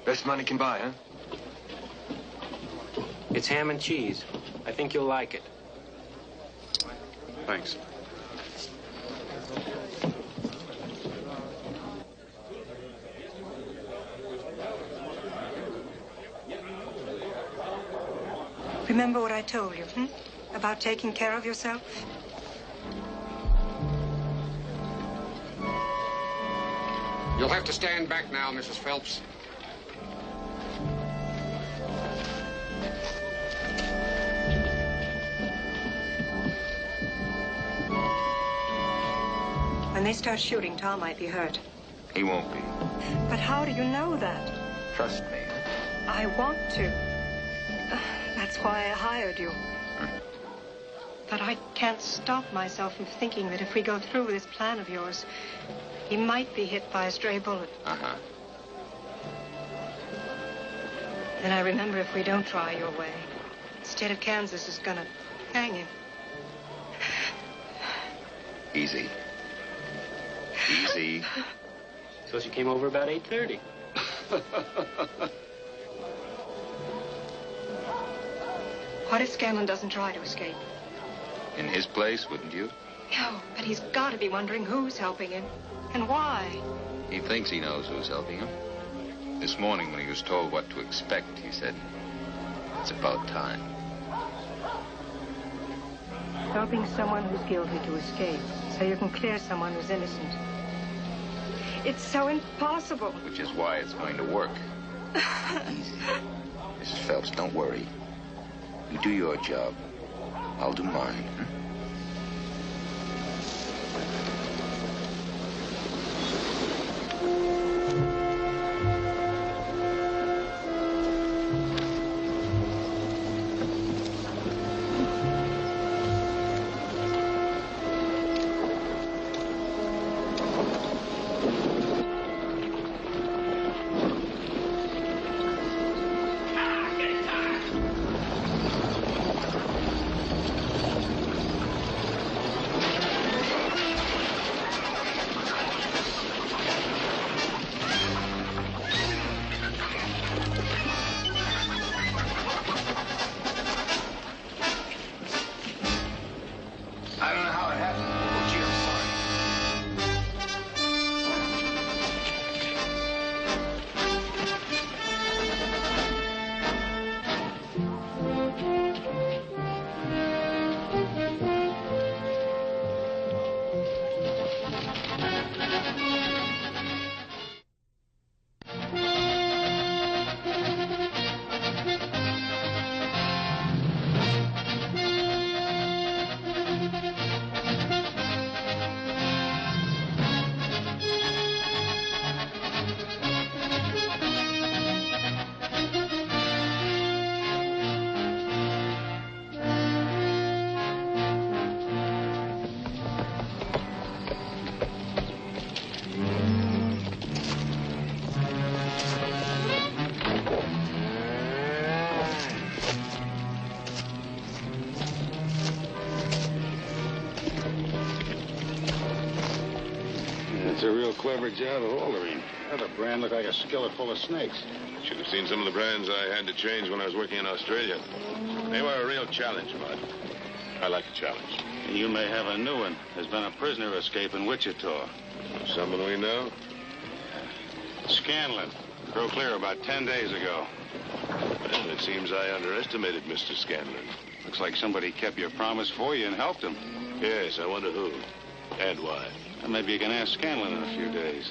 Best money can buy, huh? It's ham and cheese. I think you'll like it. Thanks. Remember what I told you, about taking care of yourself? You'll have to stand back now, Mrs. Phelps. When they start shooting, Tom might be hurt. He won't be. But how do you know that? Trust me. I want to. That's why I hired you. But I can't stop myself from thinking that if we go through with this plan of yours, he might be hit by a stray bullet. Uh-huh. Then I remember if we don't try your way, the state of Kansas is gonna hang him. Easy. Easy. So she came over about 8:30. What if Scanlon doesn't try to escape? In his place, wouldn't you? No, but he's got to be wondering who's helping him and why. He thinks he knows who's helping him. This morning when he was told what to expect, he said, it's about time. Helping someone who's guilty to escape so you can clear someone who's innocent. It's so impossible. Which is why it's going to work. Easy. Mrs. Phelps, don't worry. You do your job. I'll do mine. It's a real clever job of altering. That other brand looked like a skillet full of snakes. Should have seen some of the brands I had to change when I was working in Australia. They were a real challenge, Bud. I like a challenge. You may have a new one. There's been a prisoner escape in Wichita. Someone we know? Scanlon. Broke clear about 10 days ago. Well, it seems I underestimated Mr. Scanlon. Looks like somebody kept your promise for you and helped him. Yes, I wonder who and why. And maybe you can ask Scanlon in a few days.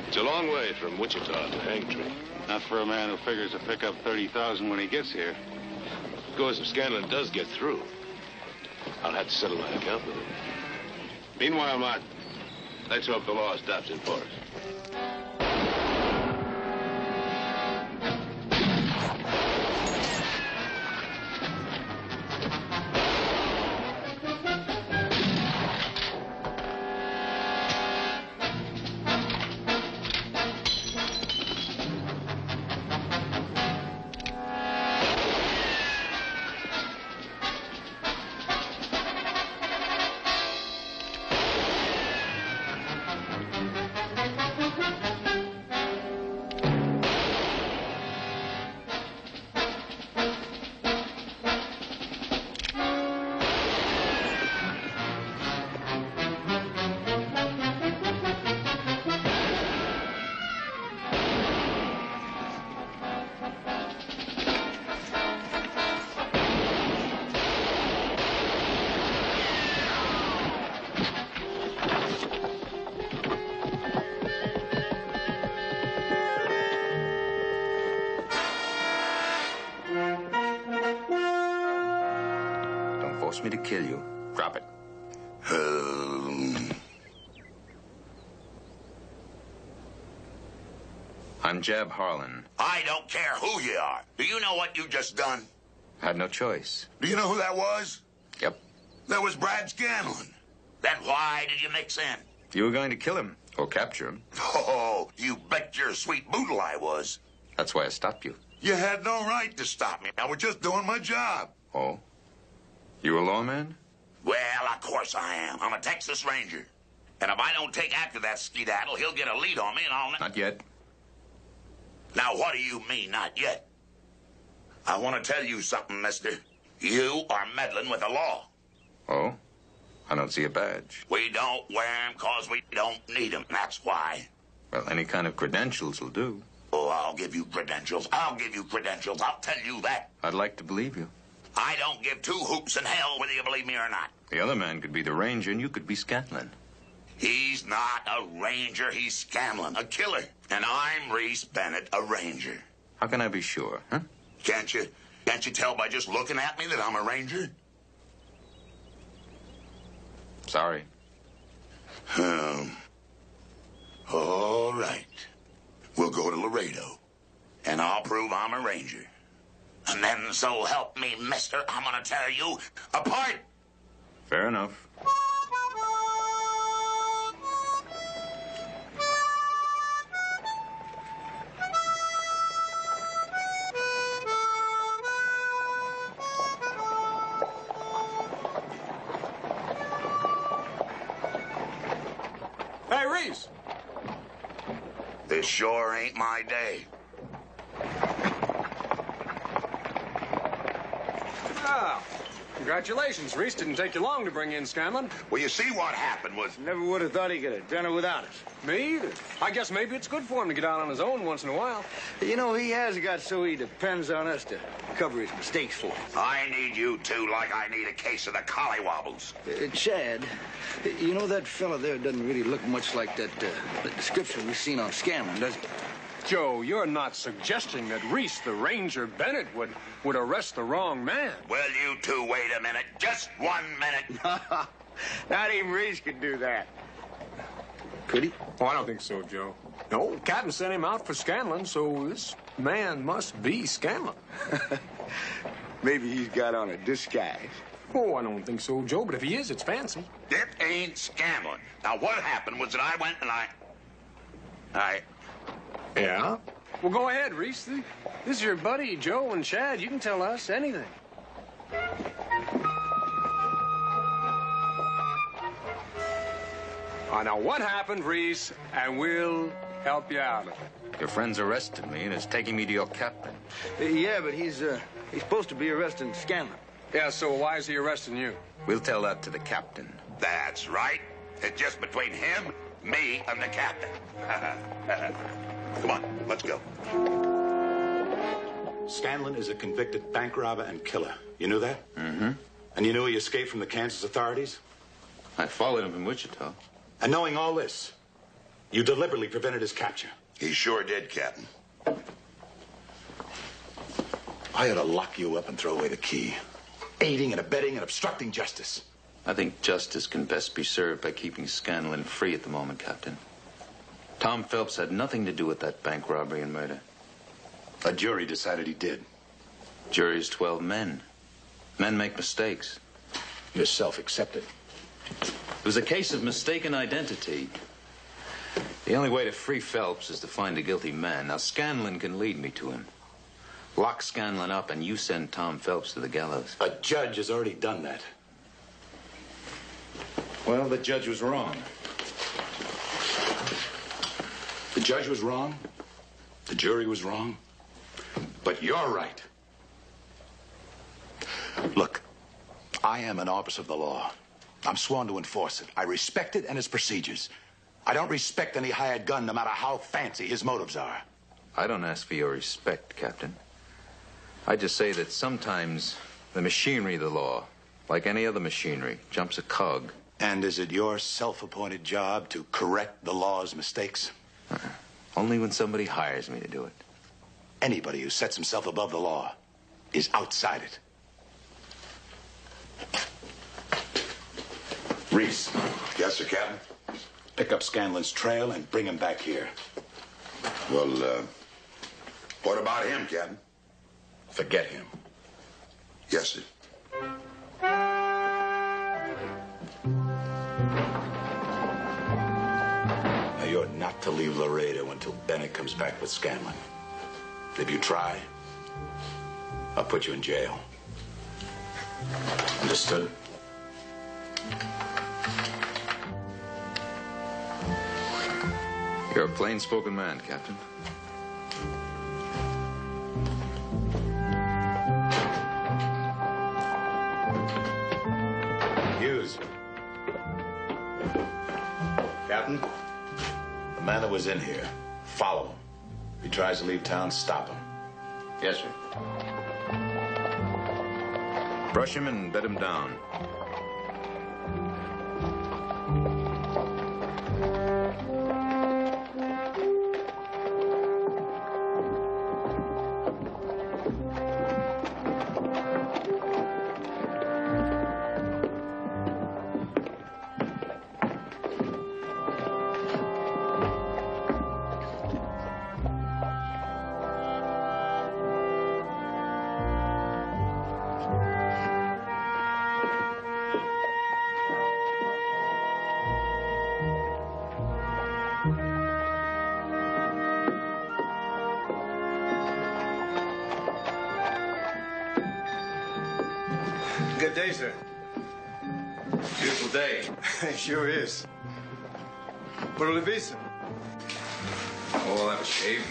It's a long way from Wichita to Hang Tree. Not for a man who figures to pick up 30,000 when he gets here. Of course, if Scanlon does get through, I'll have to settle my account with him. Meanwhile, Martin, let's hope the law stops in for us. wants me to kill you. Drop it. I'm Jab Harlan. I don't care who you are. Do you know what you just done? Had no choice. Do you know who that was? Yep. That was Brad Scanlon. Then why did you mix in? You were going to kill him or capture him. Oh, you bet your sweet boodle I was. That's why I stopped you. You had no right to stop me. I was just doing my job. Oh? You a lawman? Well, of course I am. I'm a Texas Ranger. And if I don't take after that skedaddle, he'll get a lead on me and I'll... Not yet. Now, what do you mean, not yet? I want to tell you something, mister. You are meddling with the law. Oh? I don't see a badge. We don't wear 'em 'cause we don't need 'em. That's why. Well, any kind of credentials will do. Oh, I'll give you credentials. I'll give you credentials. I'll tell you that. I'd like to believe you. I don't give two hoops in hell whether you believe me or not. The other man could be the ranger and you could be Scanlon. He's not a ranger. He's Scanlon, a killer. And I'm Reese Bennett, a ranger. How can I be sure, huh? Can't you tell by just looking at me that I'm a ranger? Sorry. All right. We'll go to Laredo, and I'll prove I'm a ranger. And then, so help me, mister, I'm gonna tear you apart. Fair enough. Hey, Reese! This sure ain't my day. Ah, congratulations, Reese. Didn't take you long to bring in Scanlon. Well, you see what happened was... Never would have thought he could have done it without us. Me either. I guess maybe it's good for him to get out on his own once in a while. You know, he has got so he depends on us to cover his mistakes for him. I need you two like I need a case of the collywobbles. Chad, you know that fella there doesn't really look much like that description we've seen on Scanlon, does he? Joe, you're not suggesting that Reese, the Ranger Bennett, would arrest the wrong man. Well, you two wait a minute. Just 1 minute. Not even Reese could do that. Could he? Oh, I don't think so, Joe. No, Captain sent him out for Scanlon, so this man must be Scanlon. Maybe he's got on a disguise. Oh, I don't think so, Joe, but if he is, it's fancy. It ain't Scanlon. Now, what happened was that I went and I... Yeah? Well, go ahead, Reese. This is your buddy, Joe and Chad. You can tell us anything. Now, what happened, Reese? And we'll help you out of it. Your friend's arrested me and is taking me to your captain. Yeah, but he's supposed to be arresting Scanlon. Yeah, so why is he arresting you? We'll tell that to the captain. That's right. It's just between him, me, and the captain. Come on, let's go. Scanlon is a convicted bank robber and killer. You knew that? Mm-hmm. And you knew he escaped from the Kansas authorities? I followed him from Wichita. And knowing all this, you deliberately prevented his capture. He sure did, Captain. I ought to lock you up and throw away the key. Aiding and abetting and obstructing justice. I think justice can best be served by keeping Scanlon free at the moment, Captain. Tom Phelps had nothing to do with that bank robbery and murder. A jury decided he did. Jury's 12 men. Men make mistakes. Yourself accepted. It was a case of mistaken identity. The only way to free Phelps is to find a guilty man. Now, Scanlon can lead me to him. Lock Scanlon up and you send Tom Phelps to the gallows. A judge has already done that. Well, the judge was wrong. The judge was wrong. The jury was wrong. But you're right. Look, I am an officer of the law. I'm sworn to enforce it. I respect it and its procedures. I don't respect any hired gun, no matter how fancy his motives are. I don't ask for your respect, Captain. I just say that sometimes the machinery of the law, like any other machinery, jumps a cog. And is it your self-appointed job to correct the law's mistakes? Only when somebody hires me to do it. Anybody who sets himself above the law is outside it. Reese, Yes, sir, Captain. pick up Scanlon's trail and bring him back here. Well, what about him, Captain? Forget him. Yes, sir. Now, you're not to leave Laredo until Bennett comes back with Scanlon. If you try, I'll put you in jail. Understood? You're a plain-spoken man, Captain. Hughes. Captain, the man that was in here, follow him. If he tries to leave town, stop him. Yes, sir. Brush him and bed him down. Good day, sir. Beautiful day. It sure is. What'll it be, sir? Oh, I'll have a shave.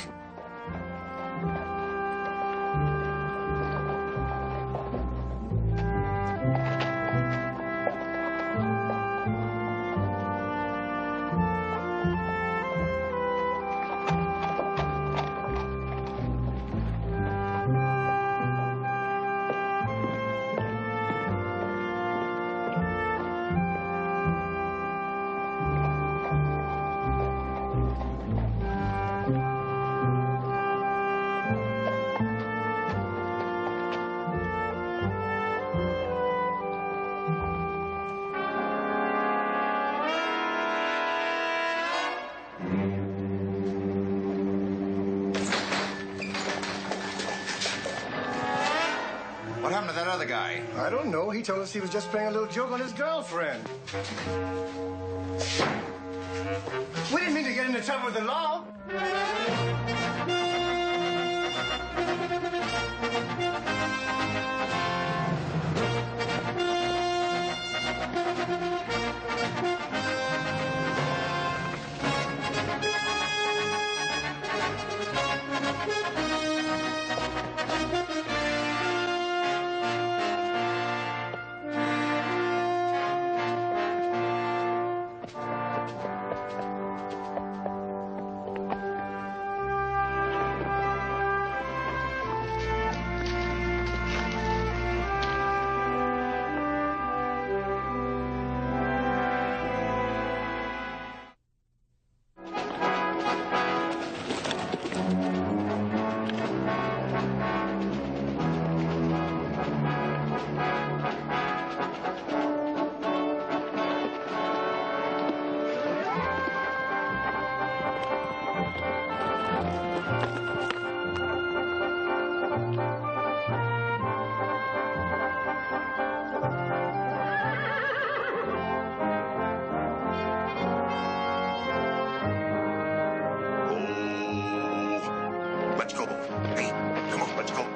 What happened to that other guy? I don't know. He told us he was just playing a little joke on his girlfriend. We didn't mean to get into trouble with the law. Let's go. Hey, come on, let's go.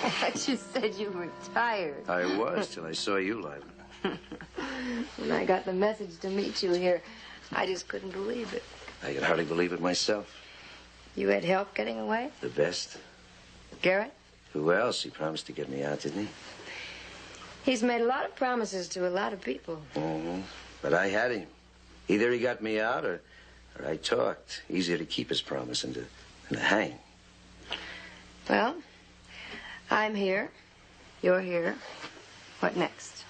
I thought you said you were tired. I was till I saw you, Liza. When I got the message to meet you here, I just couldn't believe it. I could hardly believe it myself. You had help getting away? The best. Garrett? Who else? He promised to get me out, didn't he? He's made a lot of promises to a lot of people. Mm-hmm. But I had him. Either he got me out or I talked. Easier to keep his promise than to hang. Well, I'm here. You're here. What next?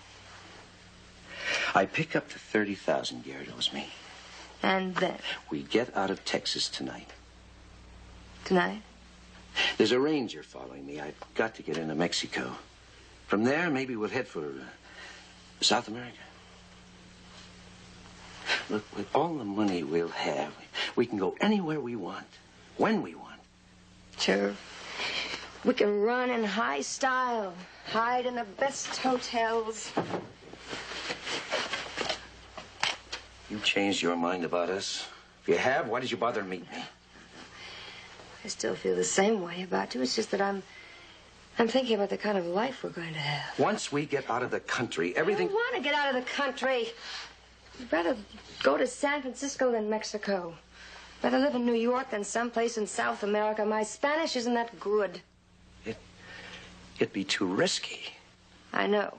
I pick up the 30,000 Garrett owes me. And then? We get out of Texas tonight. Tonight? There's a ranger following me. I've got to get into Mexico. From there, maybe we'll head for South America. Look, with all the money we'll have, we can go anywhere we want, when we want. Sure. We can run in high style, hide in the best hotels. You changed your mind about us? If you have, why did you bother to meet me? I still feel the same way about you. It's just that I'm thinking about the kind of life we're going to have. Once we get out of the country, everything... I don't want to get out of the country. I'd rather go to San Francisco than Mexico. Rather live in New York than someplace in South America. My Spanish isn't that good. It'd be too risky. I know.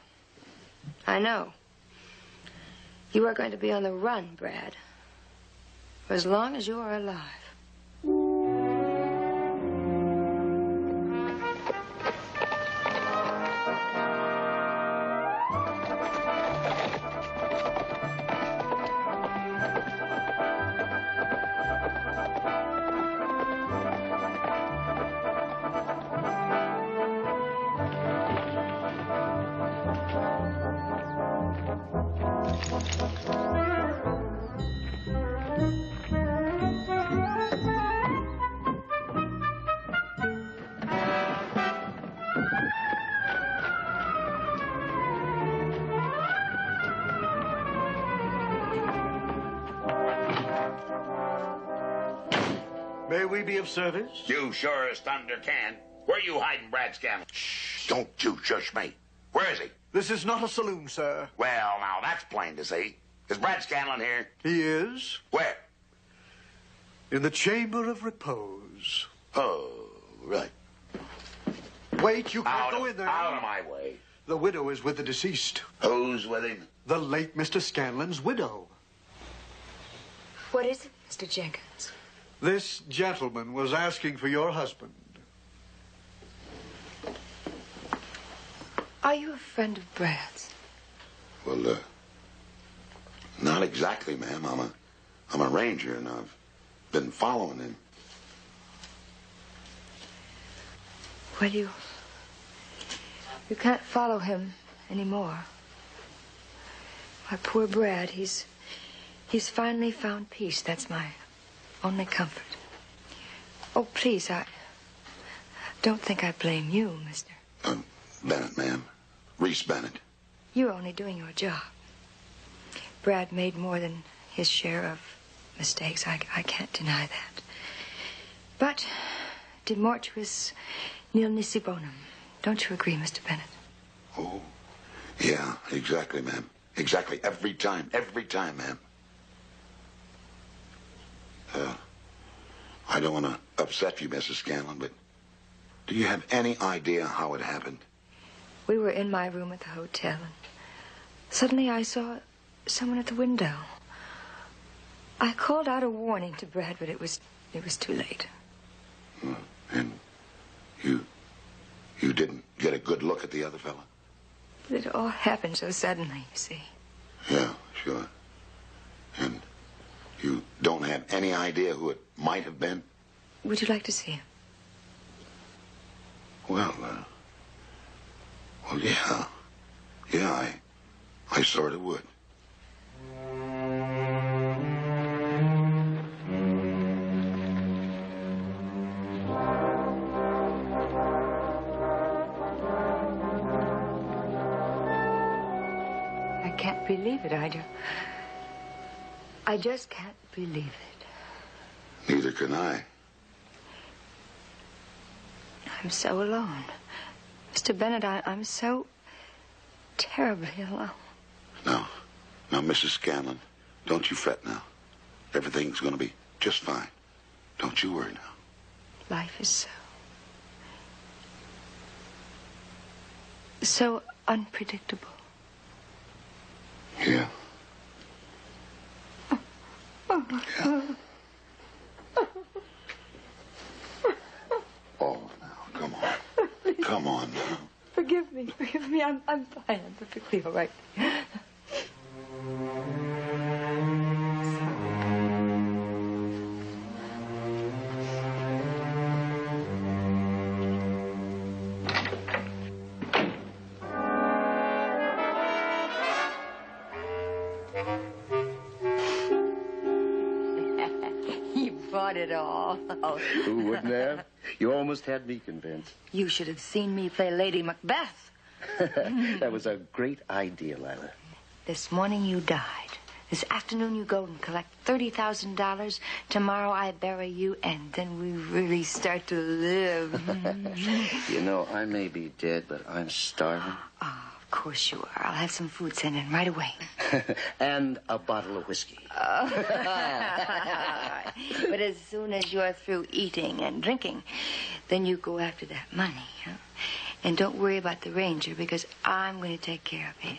I know. You are going to be on the run, Brad. For as long as you are alive. May we be of service? You sure as thunder can. Where you hiding Brad Scanlon? Shh, don't you shush me. Where is he? This is not a saloon, sir. Well, now, that's plain to see. Is Brad Scanlon here? He is. Where? In the Chamber of Repose. Oh, right. Wait, you can't go in there. Out of my way. The widow is with the deceased. Who's with him? The late Mr. Scanlon's widow. What is it, Mr. Jenkins? This gentleman was asking for your husband. Are you a friend of Brad's? Well, not exactly, ma'am. I'm a ranger, and I've been following him. Well, you can't follow him anymore. My poor Brad, he's finally found peace. That's my only comfort. Oh, please, I don't think I blame you, Mr. Bennett, ma'am. Reese Bennett. You're only doing your job. Brad made more than his share of mistakes. I can't deny that. But de mortuis nil nisi bonum. Don't you agree, Mr. Bennett? Oh, yeah, exactly, ma'am. Exactly. Every time, ma'am. I don't want to upset you, Mrs. Scanlon, but do you have any idea how it happened? We were in my room at the hotel, and suddenly I saw someone at the window. I called out a warning to Brad, but it was too late. And you didn't get a good look at the other fella? It all happened so suddenly, you see. Yeah, sure. And you don't have any idea who it might have been? Would you like to see him? Well, yeah. Yeah, I sort of would. I can't believe it, I just can't believe it. Neither can I. I'm so alone. Mr. Bennett, I'm so terribly alone. Now, Mrs. Scanlon, don't you fret now. Everything's going to be just fine. Don't you worry now. Life is so unpredictable. Yeah. Yeah. Oh, now, come on. Come on I'm fine. I'm perfectly all right. You bought it all. Who wouldn't have? You almost had me convinced. You should have seen me play Lady Macbeth. That was a great idea, Lila. This morning you died. This afternoon you go and collect $30,000. Tomorrow I bury you, and then we really start to live. You know, I may be dead, but I'm starving. Oh, of course you are. I'll have some food sent in right away. And a bottle of whiskey. Oh. But as soon as you're through eating and drinking, then you go after that money, huh? And don't worry about the ranger, because I'm going to take care of him.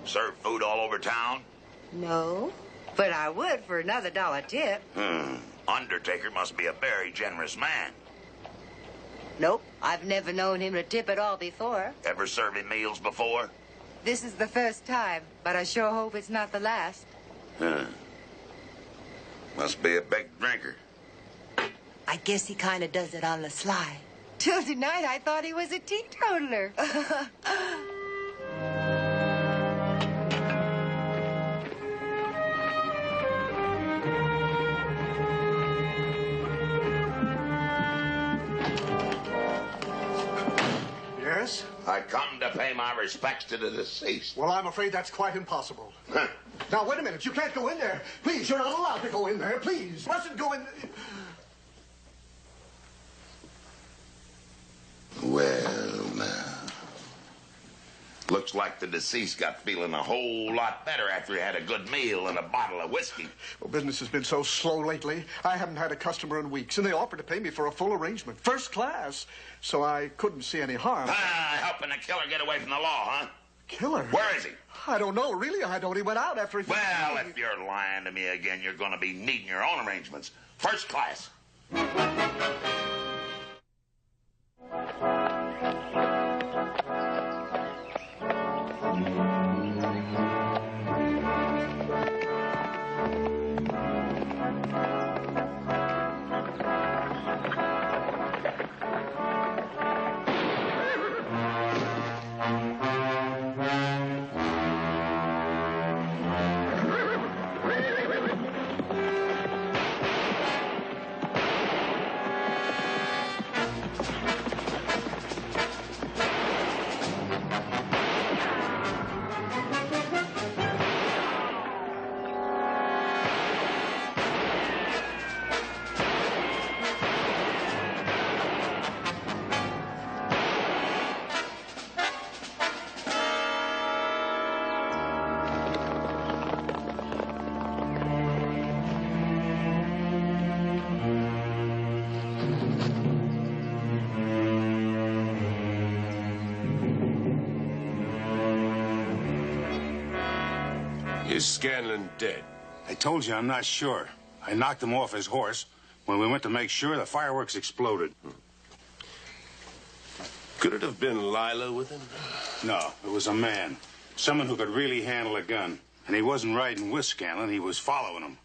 Serve food all over town? No, but I would for another $1 tip. Undertaker must be a very generous man. Nope, I've never known him to tip at all before. Ever serve him meals before? This is the first time, but I sure hope it's not the last. Must be a big drinker. I guess he kind of does it on the sly. Till tonight, I thought he was a teetotaler. Yes? I come to pay my respects to the deceased. Well, I'm afraid that's quite impossible. Now, wait a minute. You can't go in there. Please, you're not allowed to go in there. Please. Mustn't go in. Well, now. Looks like the deceased got feeling a whole lot better after he had a good meal and a bottle of whiskey. Well, business has been so slow lately. I haven't had a customer in weeks, and they offered to pay me for a full arrangement, first class. So I couldn't see any harm. Helping a killer get away from the law, huh? Killer? Where is he? I don't know, really. I don't. He went out after he... Well, if you're lying to me again, you're going to be needing your own arrangements. First class. Is Scanlon dead? I told you I'm not sure. I knocked him off his horse. When we went to make sure, the fireworks exploded. Could it have been Lila with him? No, it was a man. Someone who could really handle a gun. And he wasn't riding with Scanlon, he was following him.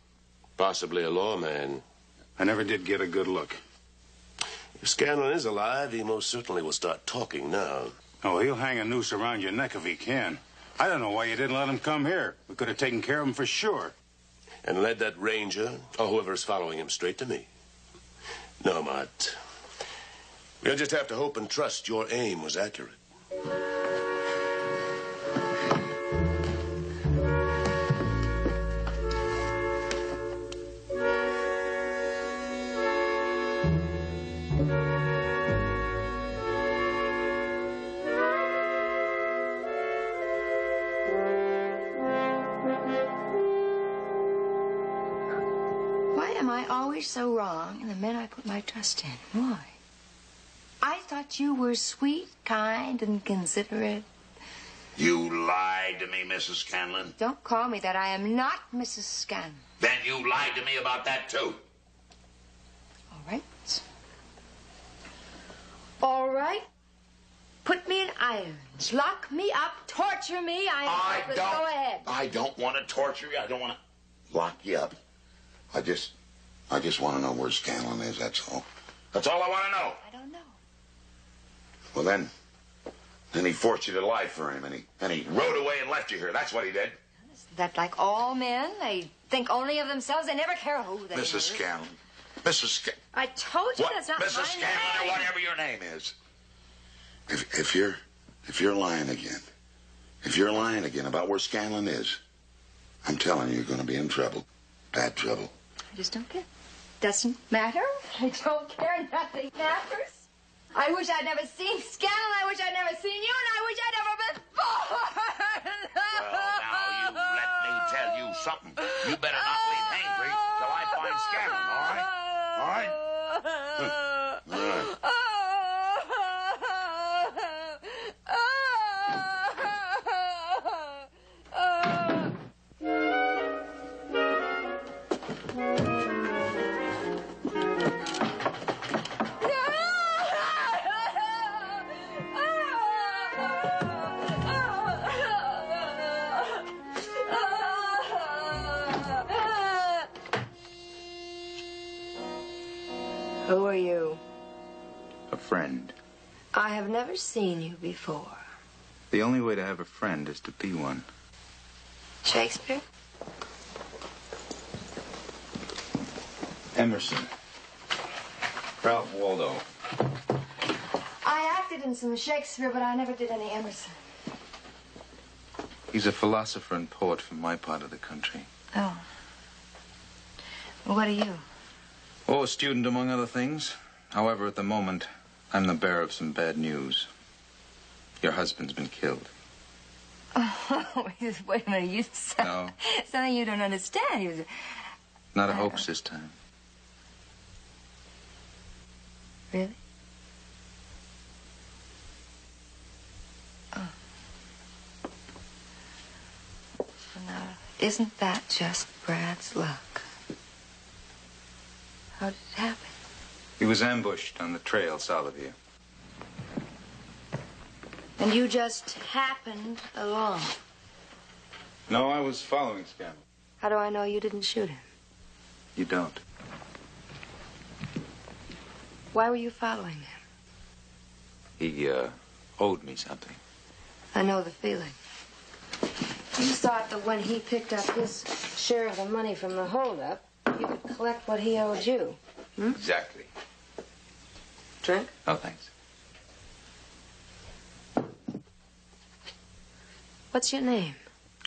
Possibly a lawman. I never did get a good look. If Scanlon is alive, he most certainly will start talking now. Oh, he'll hang a noose around your neck if he can. I don't know why you didn't let him come here. We could have taken care of him for sure. And led that ranger, or whoever's following him, straight to me. No, Mart. We'll just have to hope and trust your aim was accurate. So wrong in the men I put my trust in. Why? I thought you were sweet, kind, and considerate. You lied to me, Mrs. Scanlon. Don't call me that. I am not Mrs. Scanlon. Then you lied to me about that, too. All right. All right. Put me in irons. Lock me up. Torture me. Go ahead. I don't want to torture you. I don't want to lock you up. I just want to know where Scanlon is, that's all. That's all I want to know. I don't know. Well, then he forced you to lie for him, and he rode away and left you here. That's what he did. Isn't that like all men? They think only of themselves. They never care who they Mrs. hurt. Scanlon. Mrs. Scanlon. I told you that's not Mrs. my Scanlon, name. or whatever your name is. If you're lying again about where Scanlon is, I'm telling you, you're going to be in trouble. Bad trouble. I just don't care. Doesn't matter. I don't care. Nothing matters. I wish I'd never seen Scanlon. I wish I'd never seen you, and I wish I'd never been born. Well, now, you let me tell you something. You better not leave Aintree till I find Scanlon, all right? All right? All right. Who are you? A friend. I have never seen you before. The only way to have a friend is to be one. Shakespeare? Emerson. Ralph Waldo. I acted in some Shakespeare, but I never did any Emerson. He's a philosopher and poet from my part of the country. Oh. Well, what are you? Oh, a student, among other things. However, at the moment, I'm the bearer of some bad news. Your husband's been killed. Oh, wait a minute. You sound something you don't understand. He was Not a hoax this time. Really? Oh. Well, now, isn't that just Brad's luck? How did it happen? He was ambushed on the trail south of here. And you just happened along? No, I was following Scanlon. How do I know you didn't shoot him? You don't. Why were you following him? He, owed me something. I know the feeling. You thought that when he picked up his share of the money from the holdup, you could collect what he owed you. Hmm? Exactly. Drink? Oh, thanks. What's your name?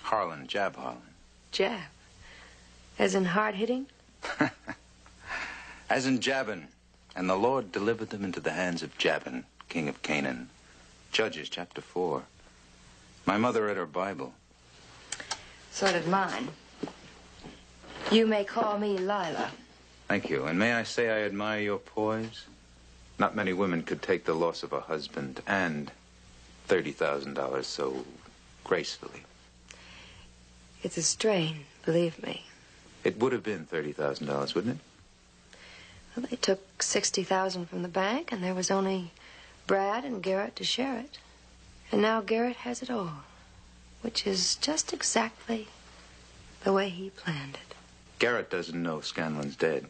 Harlan, Jab Harlan. Jab. As in hard-hitting? As in Jabin. And the Lord delivered them into the hands of Jabin, king of Canaan. Judges, chapter 4. My mother read her Bible. So did mine. You may call me Lila. Thank you. And may I say I admire your poise? Not many women could take the loss of a husband and $30,000 so gracefully. It's a strain, believe me. It would have been $30,000, wouldn't it? Well, they took $60,000 from the bank, and there was only Brad and Garrett to share it. And now Garrett has it all, which is just exactly the way he planned it. Garrett doesn't know Scanlon's dead.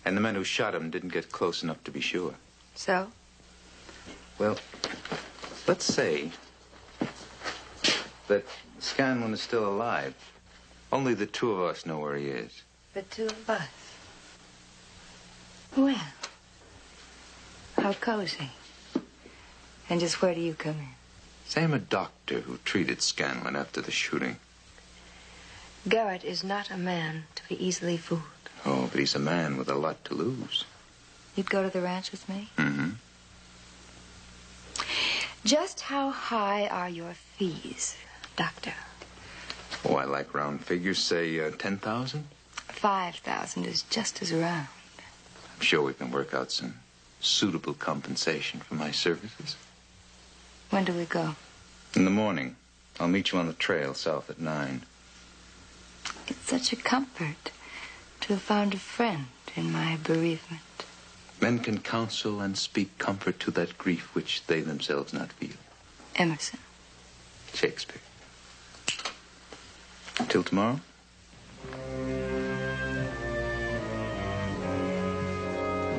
And the men who shot him didn't get close enough to be sure. So? Well, let's say that Scanlon is still alive. Only the two of us know where he is. The two of us? Well, how cozy. And just where do you come in? Say I'm a doctor who treated Scanlon after the shooting. Garrett is not a man to be easily fooled. Oh, but he's a man with a lot to lose. You'd go to the ranch with me? Mm-hmm. Just how high are your fees, Doctor? Oh, I like round figures. Say 10,000? 5,000 is just as round. I'm sure we can work out some suitable compensation for my services. When do we go? In the morning. I'll meet you on the trail south at 9. It's such a comfort to have found a friend in my bereavement. Men can counsel and speak comfort to that grief which they themselves not feel. Emerson. Shakespeare. Till tomorrow?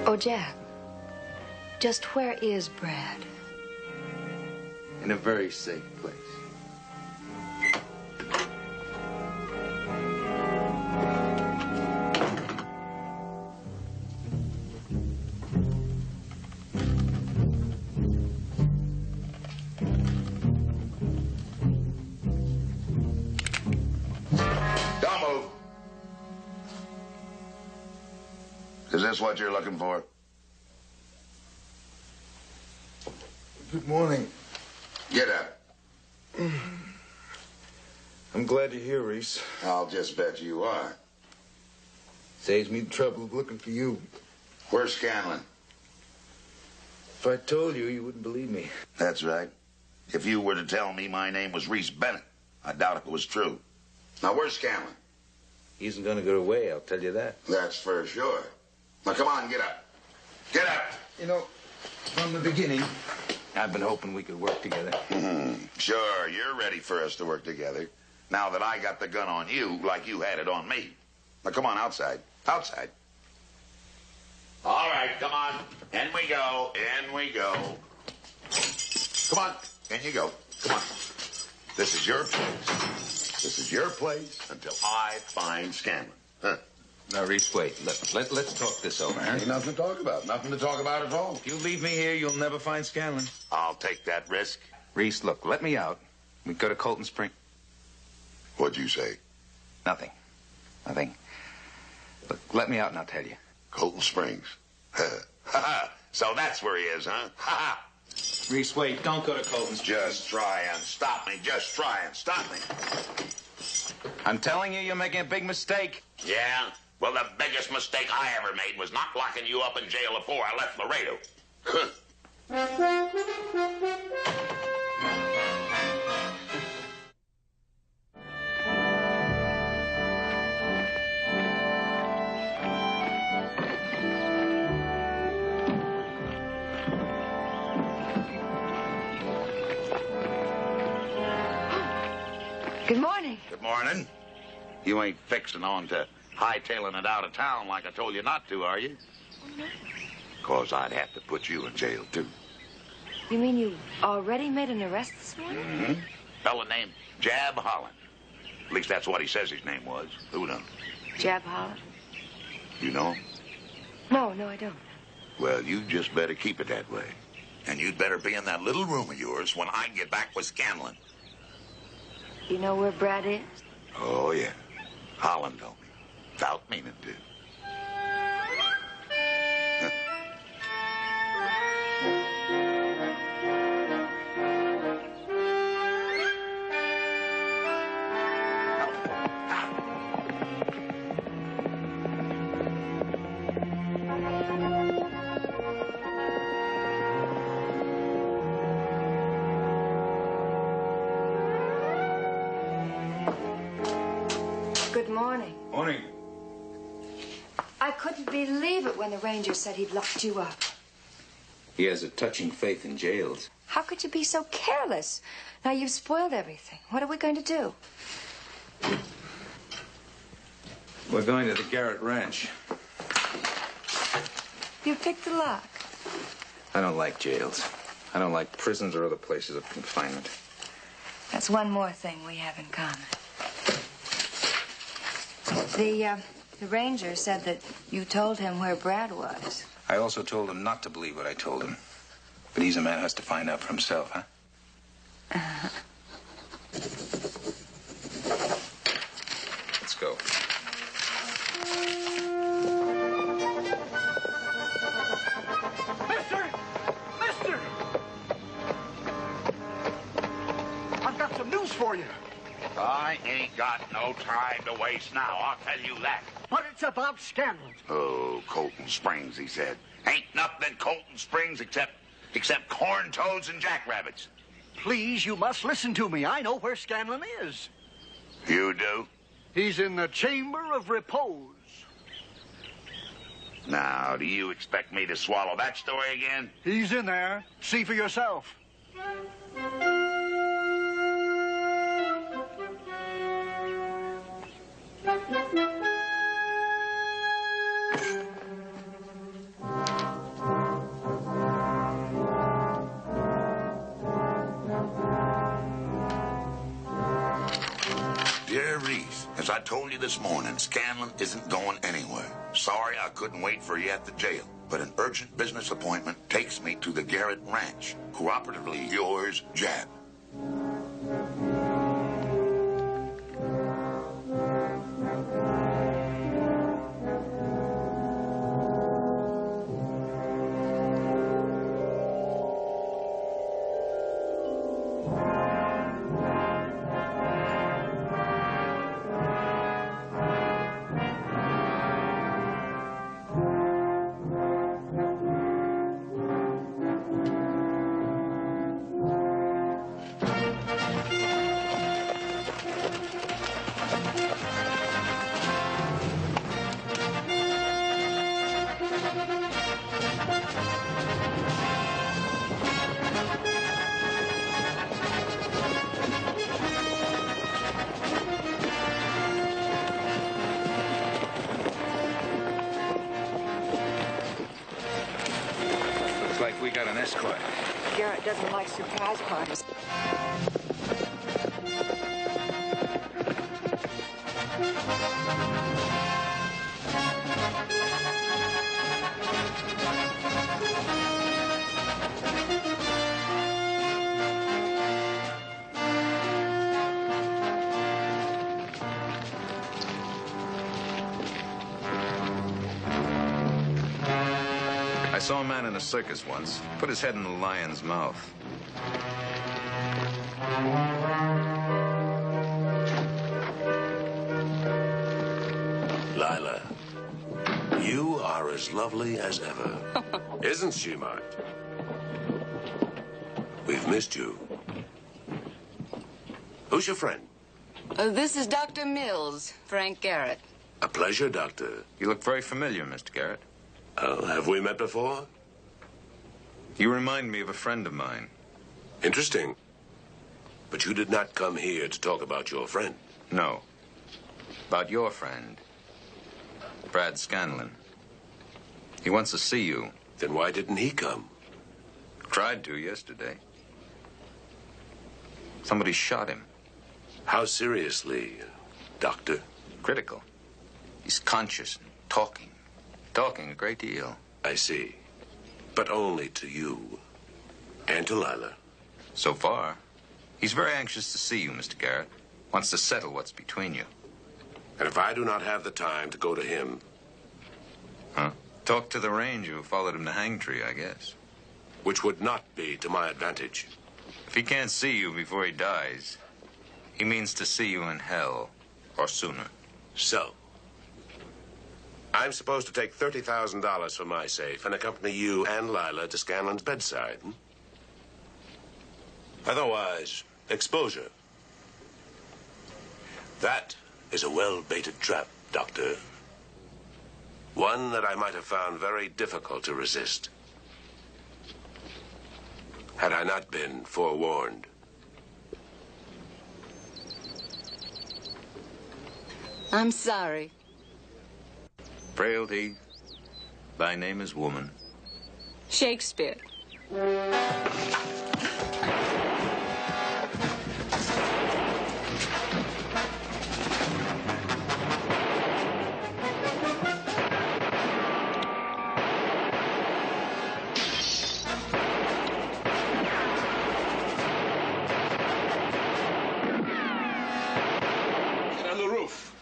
Oh, Jack. Just where is Brad? In a very safe place. Is this what you're looking for? Good morning. Get up. I'm glad you're here, Reese. I'll just bet you are. Saves me the trouble of looking for you. Where's Scanlon? If I told you, you wouldn't believe me. That's right. If you were to tell me my name was Reese Bennett, I doubt if it was true. Now, where's Scanlon? He isn't going to get away, I'll tell you that. That's for sure. Now, come on, get up. Get up. You know, from the beginning, I've been hoping we could work together. Sure, you're ready for us to work together. Now that I got the gun on you like you had it on me. Now, come on, outside. Outside. All right, come on. In we go. In we go. Come on. In you go. Come on. This is your place. This is your place until I find Scanlon. Huh? Now, Reese, wait. Let's talk this over, huh? Ain't nothing to talk about. Nothing to talk about at all. If you leave me here, you'll never find Scanlon. I'll take that risk. Reese, look, let me out. We go to Colton Spring. What'd you say? Nothing. Nothing. Look, let me out and I'll tell you. Colton Springs. So that's where he is, huh? Ha! Reese, wait. Don't go to Colton Springs. Just try and stop me. Just try and stop me. I'm telling you, you're making a big mistake. Yeah? Well, the biggest mistake I ever made was not locking you up in jail before I left Laredo. Good morning. Good morning. You ain't fixing on to hightailing it out of town like I told you not to, are you? Because I'd have to put you in jail, too. You mean you already made an arrest this morning? Mm-hmm. Fella named Jab Holland. At least that's what he says his name was. Who knows? Jab Holland? You know him? No, I don't. Well, you just better keep it that way. And you'd better be in that little room of yours when I get back with Scanlon. You know where Brad is? Oh, yeah. Holland told me. Without meaning to. Good morning. Morning. I couldn't believe it when the ranger said he'd locked you up. He has a touching faith in jails. How could you be so careless? Now you've spoiled everything. What are we going to do? We're going to the Garrett Ranch. You picked the lock. I don't like jails. I don't like prisons or other places of confinement. That's one more thing we have in common. The ranger said that you told him where Brad was. I also told him not to believe what I told him. But he's a man who has to find out for himself, huh? Let's go. Mister! I've got some news for you. I ain't got no time to waste now, I'll tell you that. But it's about Scanlon. Oh, Colton Springs, he said. Ain't nothing in Colton Springs except corn toads and jackrabbits. Please, you must listen to me. I know where Scanlon is. You do? He's in the Chamber of Repose. Now, do you expect me to swallow that story again? He's in there. See for yourself. Dear Reese, as I told you this morning, Scanlon isn't going anywhere. Sorry I couldn't wait for you at the jail, but an urgent business appointment takes me to the Garrett Ranch. Cooperatively yours, Jab. We got an escort. Garrett doesn't like surprise parties. I saw a man in a circus once. Put his head in the lion's mouth. Lila, you are as lovely as ever. Isn't she, Mart? We've missed you. Who's your friend? This is Dr. Mills, Frank Garrett. A pleasure, Doctor. You look very familiar, Mr. Garrett. Have we met before? You remind me of a friend of mine. Interesting. But you did not come here to talk about your friend. No. About your friend, Brad Scanlon. He wants to see you. Then why didn't he come? Tried to yesterday. Somebody shot him. How seriously, Doctor? Critical. He's conscious and talking. Talking a great deal. I see. But only to you. And to Lila. So far. He's very anxious to see you, Mr. Garrett. Wants to settle what's between you. And if I do not have the time to go to him... Huh? Talk to the ranger who followed him to Hangtree, I guess. Which would not be to my advantage. If he can't see you before he dies, he means to see you in hell, or sooner. So, I'm supposed to take $30,000 from my safe and accompany you and Lila to Scanlon's bedside. Otherwise, exposure. That is a well-baited trap, Doctor. One that I might have found very difficult to resist, had I not been forewarned. I'm sorry. Frailty. Thy name is woman. Shakespeare. Get on the roof.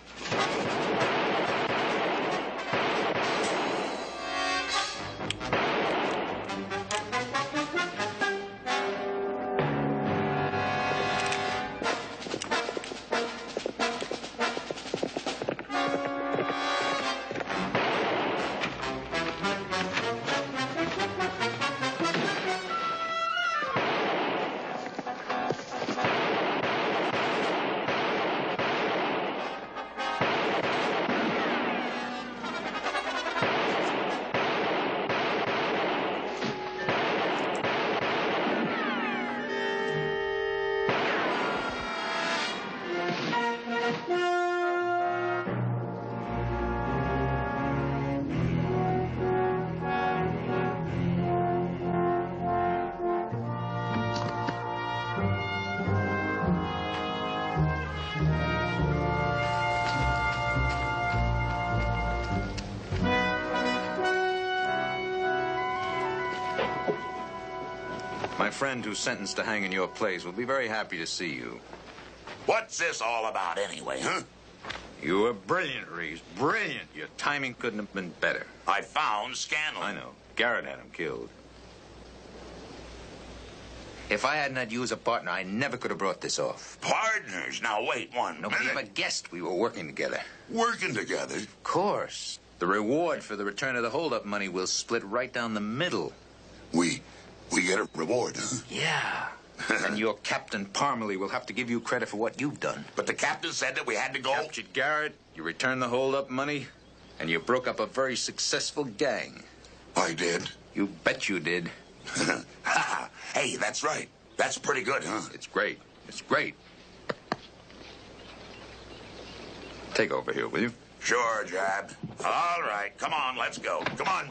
My friend who's sentenced to hang in your place will be very happy to see you. What's this all about anyway, huh? You were brilliant, Reeves. Brilliant. Your timing couldn't have been better. I found Scanlon. I know. Garrett had him killed. If I hadn't had you as a partner, I never could have brought this off. Partners? Now, wait one Nobody minute. ever guessed we were working together. Working together? Of course. The reward for the return of the holdup money will split right down the middle. We get a reward, huh? Yeah. And your Captain Parmalee will have to give you credit for what you've done. But the captain said that we had to go. Captured Garrett, you returned the holdup money, and you broke up a very successful gang. I did. You bet you did. Hey, that's right. That's pretty good, huh? It's great. It's great. Take over here, will you? Sure, Jab. All right, come on, let's go. Come on.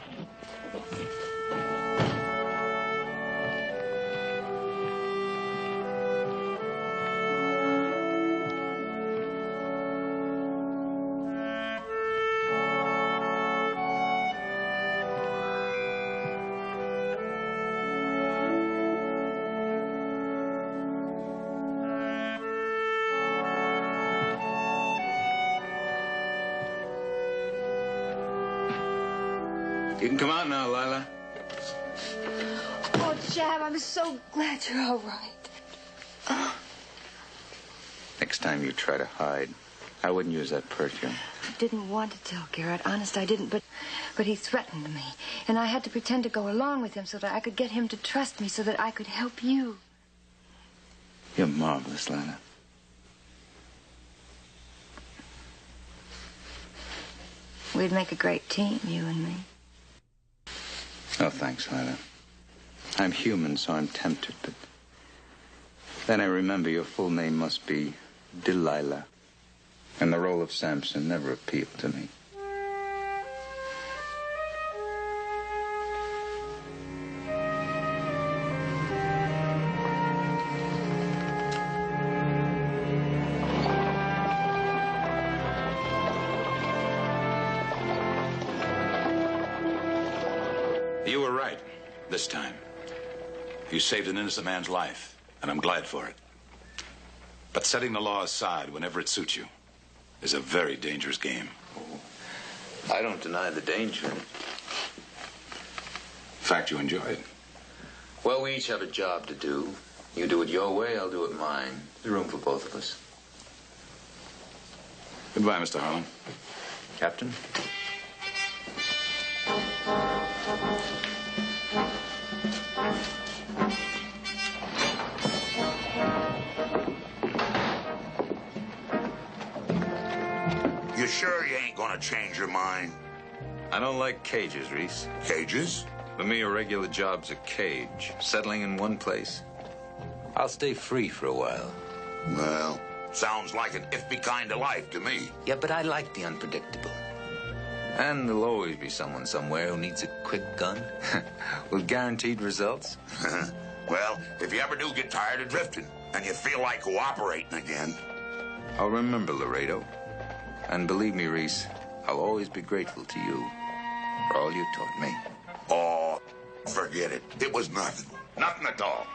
You can come out now, Lila. Oh, Jab, I'm so glad you're all right. Next time you try to hide, I wouldn't use that perfume. I didn't want to tell Garrett. Honest, I didn't. But he threatened me. And I had to pretend to go along with him so that I could get him to trust me so that I could help you. You're marvelous, Lila. We'd make a great team, you and me. Oh, thanks, Lila. I'm human, so I'm tempted, but then I remember your full name must be Delilah, and the role of Samson never appealed to me. You were right this time. You saved an innocent man's life, and I'm glad for it. But setting the law aside whenever it suits you is a very dangerous game. I don't deny the danger. In fact, you enjoy it. Well, we each have a job to do. You do it your way, I'll do it mine. There's room for both of us. Goodbye, Mr. Harlan. Captain? You sure you ain't gonna change your mind? I don't like cages, Reese. Cages? For me, a regular job's a cage. Settling in one place. I'll stay free for a while. Well, sounds like an iffy kind of life to me. Yeah, but I like the unpredictable. And there'll always be someone somewhere who needs a quick gun with guaranteed results. Well, if you ever do get tired of drifting and you feel like cooperating again... I'll remember Laredo. And believe me, Reese, I'll always be grateful to you for all you taught me. Oh, forget it. It was nothing. Nothing at all.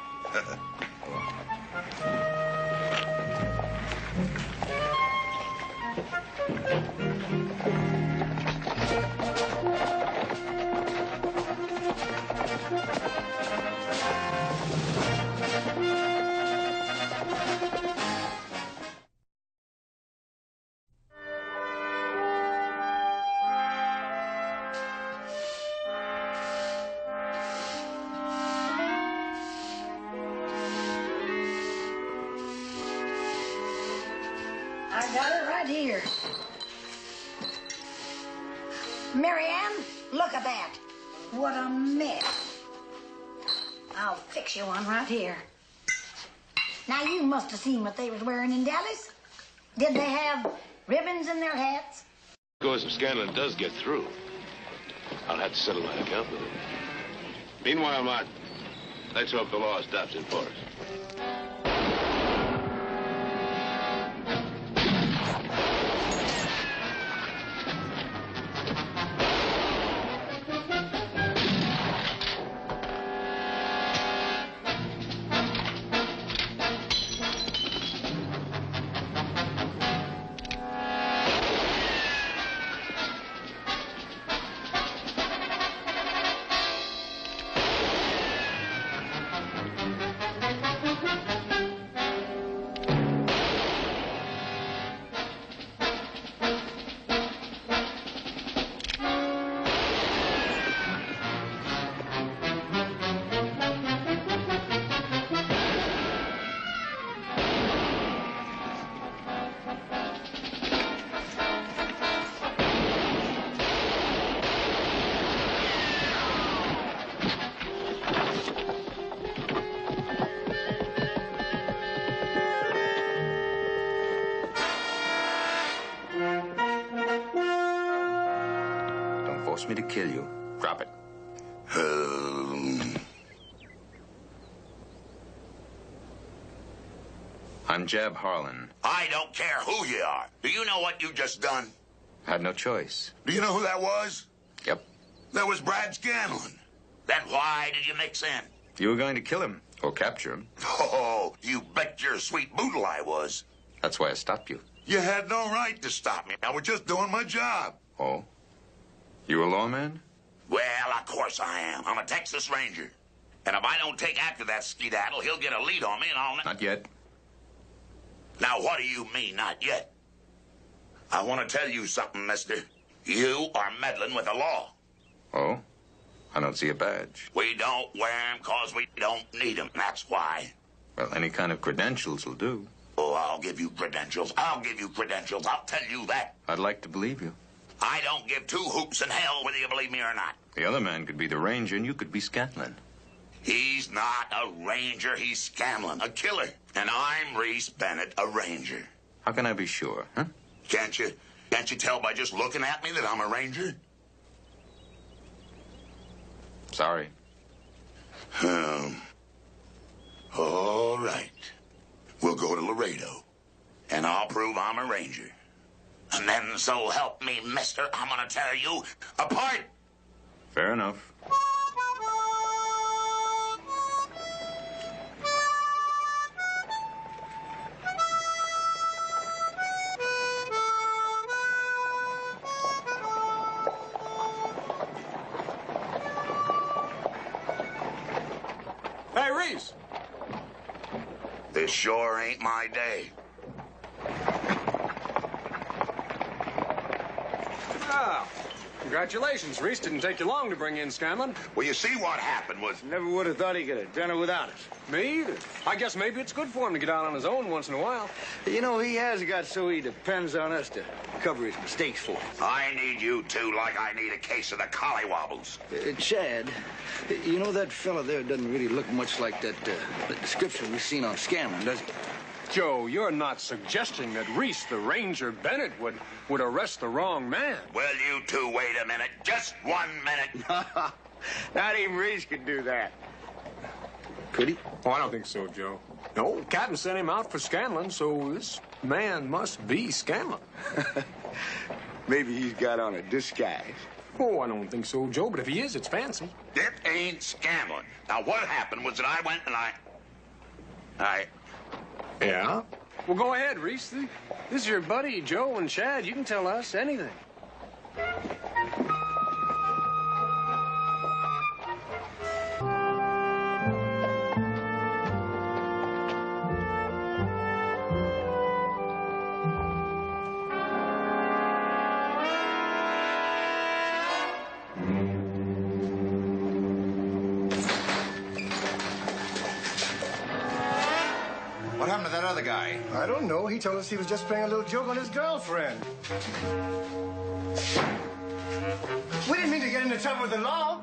I got it right here. Marianne, look at that. What a mess. I'll fix you one right here. Now, you must have seen what they was wearing in Dallas. Did they have ribbons in their hats? Goes if Scanlon does get through. I'll have to settle my account with him. Meanwhile, Martin, let's hope the law stops in force. Force me to kill you. Drop it. I'm Jab Harlan. I don't care who you are. Do you know what you just done? Had no choice. Do you know who that was? Yep. That was Brad Scanlon. Then why did you mix in? You were going to kill him or capture him. Oh, you bet your sweet boodle I was. That's why I stopped you. You had no right to stop me. I was just doing my job. Oh? You a lawman? Well, of course I am. I'm a Texas Ranger. And if I don't take after that skedaddle, he'll get a lead on me and I'll... Not yet. Now, what do you mean, not yet? I want to tell you something, mister. You are meddling with the law. Oh? I don't see a badge. We don't wear 'em because we don't need 'em. That's why. Well, any kind of credentials will do. Oh, I'll give you credentials. I'll give you credentials. I'll tell you that. I'd like to believe you. I don't give two hoops in hell whether you believe me or not. The other man could be the Ranger and you could be Scanlon. He's not a Ranger. He's Scanlon, a killer. And I'm Reese Bennett, a Ranger. How can I be sure, huh? Can't you tell by just looking at me that I'm a Ranger? Sorry. All right. We'll go to Laredo. And I'll prove I'm a Ranger. And then, so help me, mister, I'm gonna tear you apart. Fair enough. Hey, Reese! This sure ain't my day. Oh, Congratulations, Reese. Didn't take you long to bring in Scanlon. Well, you see what happened was... Never would have thought he could have done it without us. Me either. I guess maybe it's good for him to get out on his own once in a while. You know, he has got so he depends on us to cover his mistakes for him. I need you two like I need a case of the collywobbles. Chad, you know that fella there doesn't really look much like that description we seen on Scanlon, does he? Joe, you're not suggesting that Reese, the Ranger Bennett, would arrest the wrong man. Well, you two wait a minute. Just 1 minute. Not even Reese could do that. Could he? Oh, I don't think so, Joe. No, Captain sent him out for Scanlon, so this man must be Scanlon. Maybe he's got on a disguise. Oh, I don't think so, Joe, but if he is, it's fancy. It ain't Scanlon. Now, what happened was that I went and Yeah? Well, go ahead, Reese. This is your buddy, Joe and Chad. You can tell us anything. What happened to that other guy? I don't know. He told us he was just playing a little joke on his girlfriend. We didn't mean to get into trouble with the law.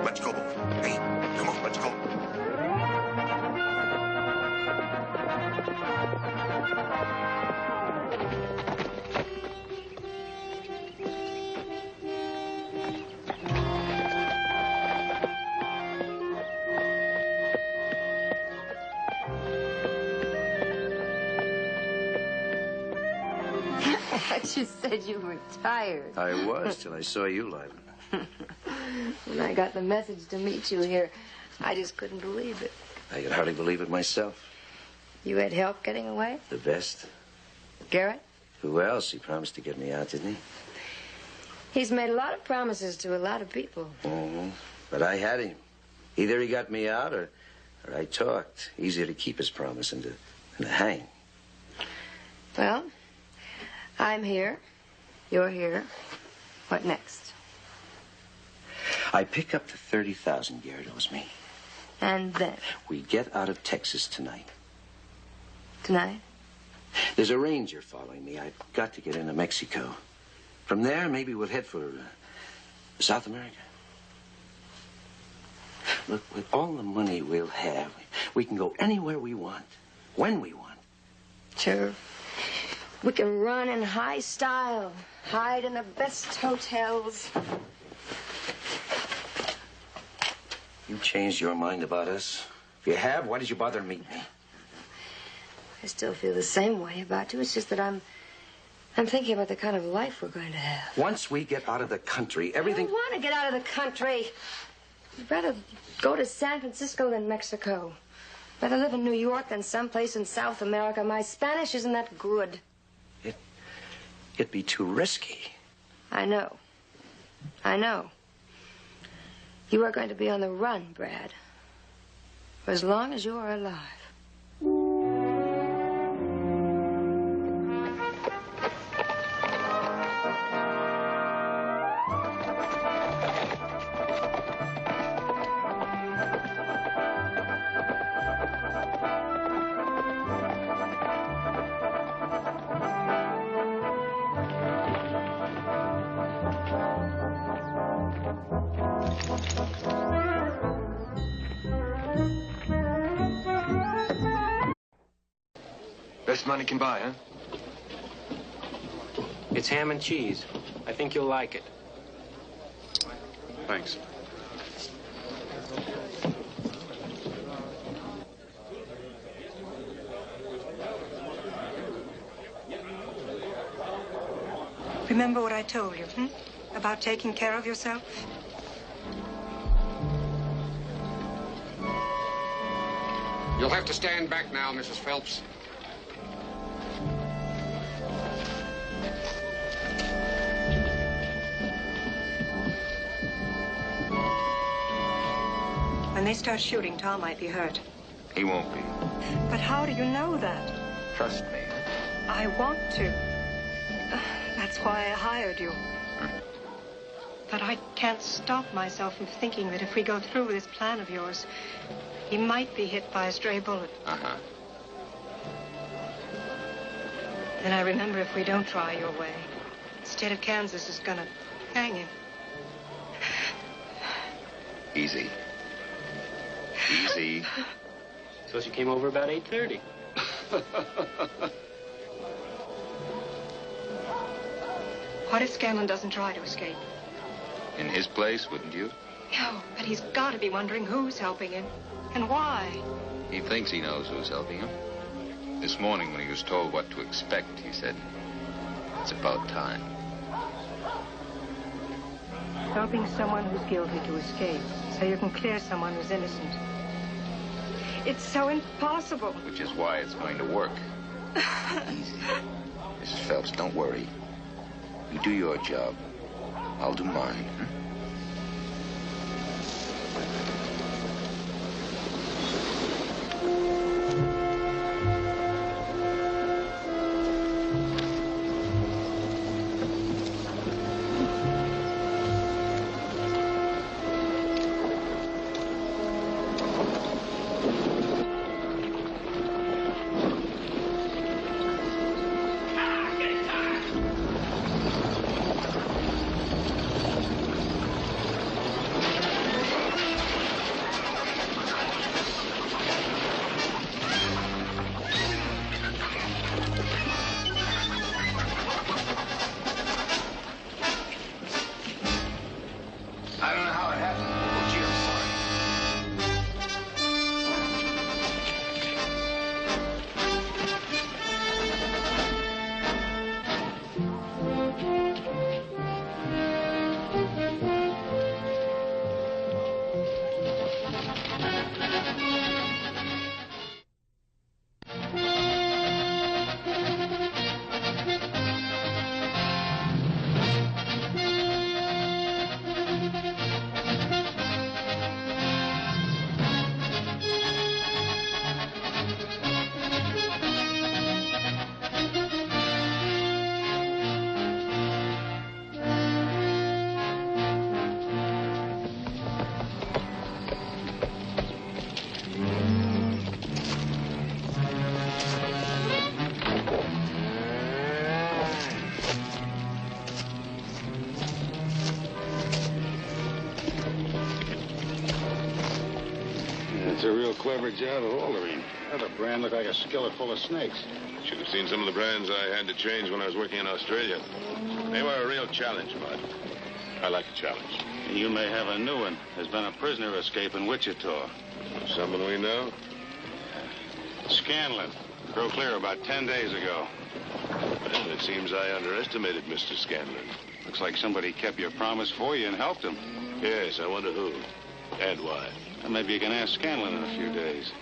Let's go. Hey, come on, let's go. I thought you said you were tired. I was till I saw you, Lila. When I got the message to meet you here, I just couldn't believe it. I could hardly believe it myself. You had help getting away? The best. Garrett? Who else? He promised to get me out, didn't he? He's made a lot of promises to a lot of people. Mm-hmm. But I had him. Either he got me out or I talked. Easier to keep his promise than to hang. Well, I'm here. You're here. What next? I pick up the $30,000 Garrett owes me. And then? We get out of Texas tonight. Tonight? There's a ranger following me. I've got to get into Mexico. From there, maybe we'll head for South America. Look, with all the money we'll have, we can go anywhere we want, when we want. Sure. We can run in high style, hide in the best hotels. You changed your mind about us? If you have, why did you bother to meet me? I still feel the same way about you. It's just that I'm thinking about the kind of life we're going to have. Once we get out of the country, everything... I don't want to get out of the country. I'd rather go to San Francisco than Mexico. I'd rather live in New York than someplace in South America. My Spanish isn't that good. It'd be too risky. I know. I know. You are going to be on the run, Brad. For as long as you are alive. money can buy, huh? It's ham and cheese. I think you'll like it. Thanks. Remember what I told you, about taking care of yourself? You'll have to stand back now, Mrs. Phelps. When they start shooting, Tom might be hurt. He won't be. But how do you know that? Trust me. I want to. That's why I hired you. But I can't stop myself from thinking that if we go through with this plan of yours, he might be hit by a stray bullet. Uh-huh. Then I remember if we don't try your way, instead of Kansas is gonna hang him. Easy. Easy. So she came over about 8:30. What if Scanlon doesn't try to escape? In his place, wouldn't you? No, but he's got to be wondering who's helping him and why. He thinks he knows who's helping him. This morning when he was told what to expect, he said, "It's about time." Helping someone who's guilty to escape so you can clear someone who's innocent. It's so impossible. Which is why it's going to work. Easy. Mrs. Phelps, don't worry. You do your job. I'll do mine. I don't know how it happened, but gee, I'm It's a real clever job of altering. That other brand looked like a skillet full of snakes. Should have seen some of the brands I had to change when I was working in Australia. They were a real challenge, Bud. I like a challenge. You may have a new one. There's been a prisoner escape in Wichita. Someone we know? Scanlon. Broke clear about 10 days ago. Well, it seems I underestimated Mr. Scanlon. Looks like somebody kept your promise for you and helped him. Yes, I wonder who. And why. Well, maybe you can ask Scanlon in a few days.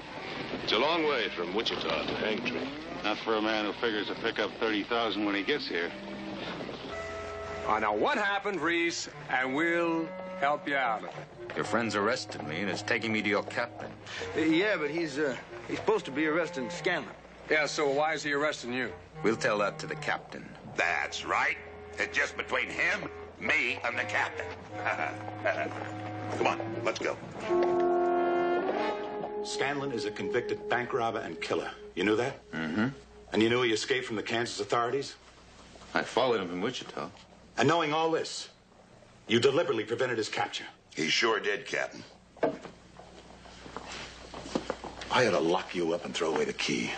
It's a long way from Wichita to Hang Tree. Not for a man who figures to pick up 30,000 when he gets here. Now, what happened, Reese? And we'll help you out of it. Your friend's arrested me and is taking me to your captain. Yeah, but he's supposed to be arresting Scanlon. Yeah, so why is he arresting you? We'll tell that to the captain. That's right. It's just between him, me, and the captain. Come on, let's go. Scanlon is a convicted bank robber and killer. You knew that? Mm-hmm. And you knew he escaped from the Kansas authorities? I followed him from Wichita. And knowing all this, you deliberately prevented his capture. He sure did, Captain. I ought to lock you up and throw away the key.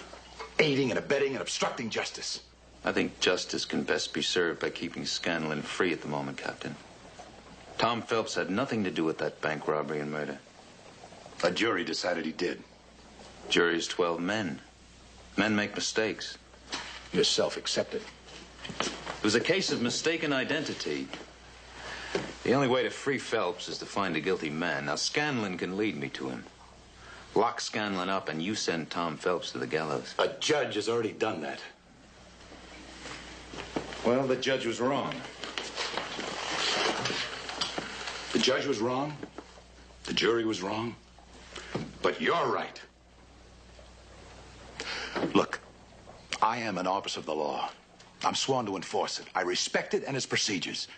aiding and abetting and obstructing justice. I think justice can best be served by keeping Scanlon free at the moment, Captain. Tom Phelps had nothing to do with that bank robbery and murder. A jury decided he did. Jury's 12 men. Men make mistakes. Yourself accepted. It was a case of mistaken identity. The only way to free Phelps is to find a guilty man. Now, Scanlon can lead me to him. Lock Scanlon up and you send Tom Phelps to the gallows. A judge has already done that. Well, the judge was wrong. The judge was wrong. The jury was wrong. But you're right. Look, I am an officer of the law. I'm sworn to enforce it. I respect it and its procedures.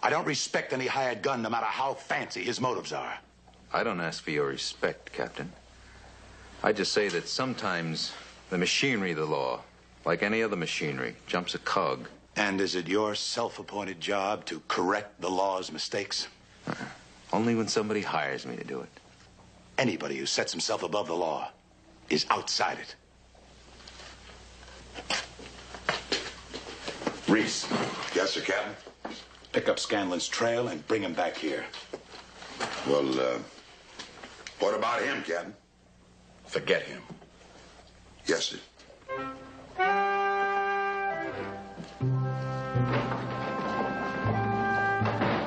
I don't respect any hired gun, no matter how fancy his motives are. I don't ask for your respect, Captain. I just say that sometimes the machinery of the law, like any other machinery, jumps a cog. And is it your self-appointed job to correct the law's mistakes? Only when somebody hires me to do it. Anybody who sets himself above the law is outside it. Reese. Yes, sir, Captain. Pick up Scanlon's trail and bring him back here. Well, what about him, Captain? Forget him. Yes, sir.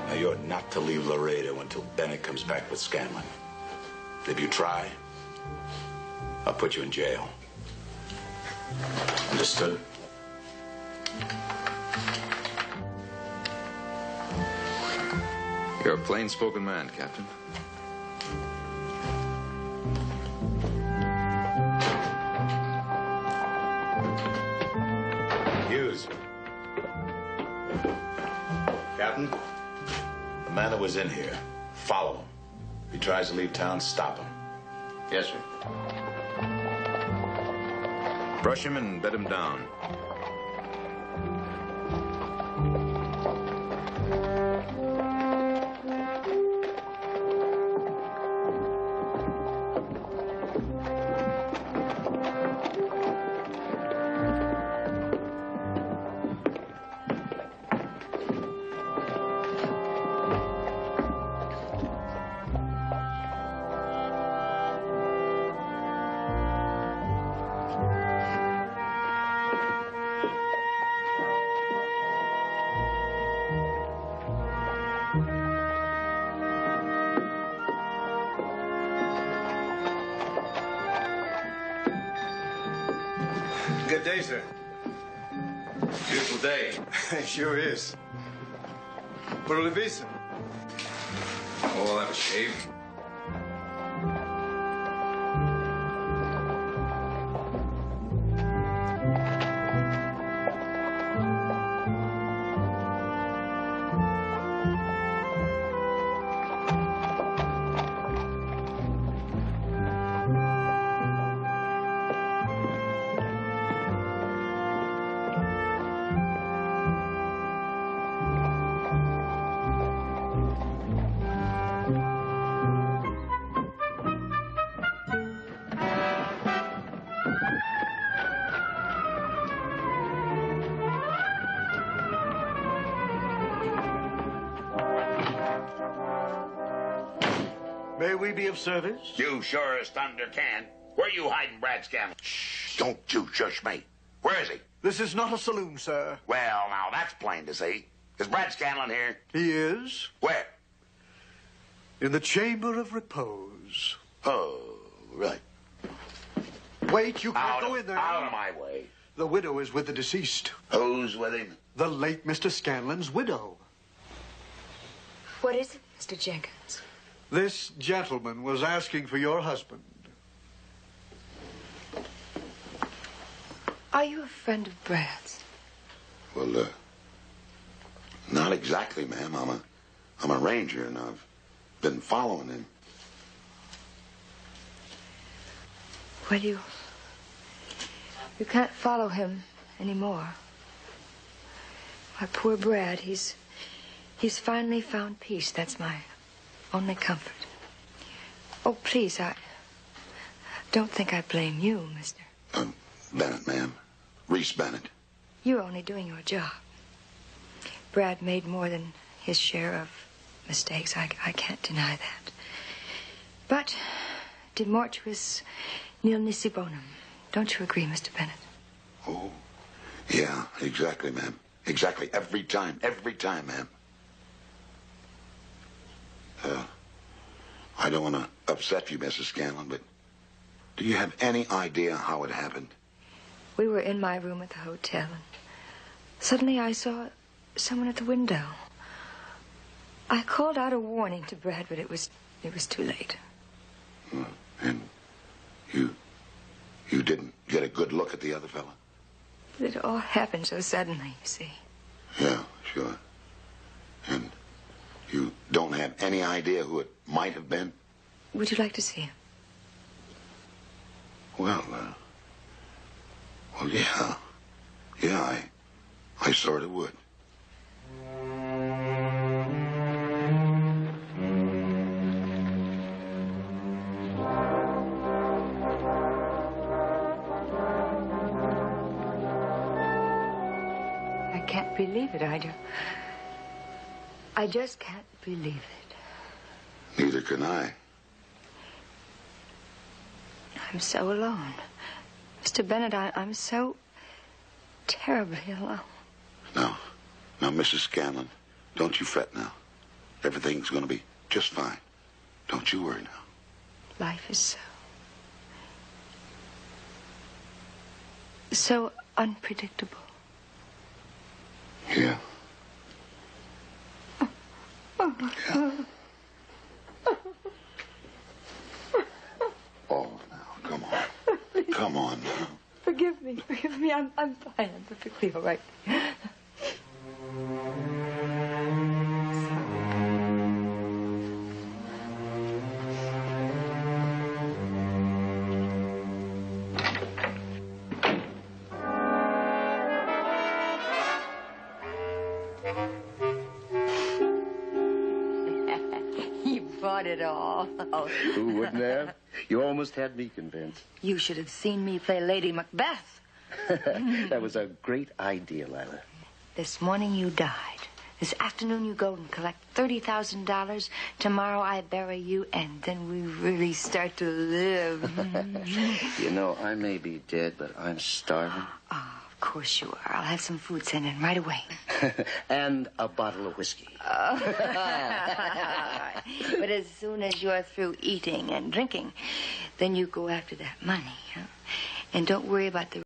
Now, you're not to leave Laredo until Bennett comes back with Scanlon. If you try, I'll put you in jail. Understood? You're a plain-spoken man, Captain. Hughes. Captain, the man that was in here, follow him. If he tries to leave town, stop him. Yes, sir. Brush him and bed him down. Good day, sir. Beautiful day. It sure is. Por la visa. Oh, I'll have a shave. May we be of service? You sure as thunder can. Where you hiding Brad Scanlon? Shh, don't you shush me. Where is he? This is not a saloon, sir. Well, now, that's plain to see. Is Brad Scanlon here? He is. Where? In the chamber of repose. Oh, right. Wait, you can't go in there. Out of my way. The widow is with the deceased. Who's with him? The late Mr. Scanlon's widow. What is it, Mr. Jenkins? This gentleman was asking for your husband. Are you a friend of Brad's? Well, not exactly, ma'am. I'm a ranger, and I've been following him. Well, you can't follow him anymore. My poor Brad, he's finally found peace. That's my only comfort. Oh, please, I don't think I blame you, mister. Bennett, ma'am. Reese Bennett. You're only doing your job. Brad made more than his share of mistakes. I can't deny that. But de mortuis nil nisi bonum. Don't you agree, Mr. Bennett? Oh, yeah, exactly, ma'am. Exactly. Every time, ma'am. I don't want to upset you, Mrs. Scanlon, but do you have any idea how it happened? We were in my room at the hotel, and suddenly I saw someone at the window. I called out a warning to Brad, but it was too late. And you didn't get a good look at the other fella? It all happened so suddenly, you see. Yeah, sure. And you don't have any idea who it might have been? Would you like to see him? Well, yeah. Yeah, I sort of would. I can't believe it, I just can't believe it. Neither can I. I'm so alone. Mr. Bennett, I'm so terribly alone. Now, Mrs. Scanlon, don't you fret now. Everything's going to be just fine. Don't you worry now. Life is so unpredictable. Yeah. Yeah. Oh, now, come on. Come on now. Forgive me. I'm fine. I'm perfectly all right. You bought it all. Who wouldn't have? You almost had me convinced. You should have seen me play Lady Macbeth. That was a great idea, Lila. This morning you died. This afternoon you go and collect $30,000. Tomorrow I bury you, and then we really start to live. You know, I may be dead, but I'm starving. Oh, of course you are. I'll have some food sent in right away. And a bottle of whiskey. Oh. But as soon as you're through eating and drinking, then you go after that money, huh? And don't worry about the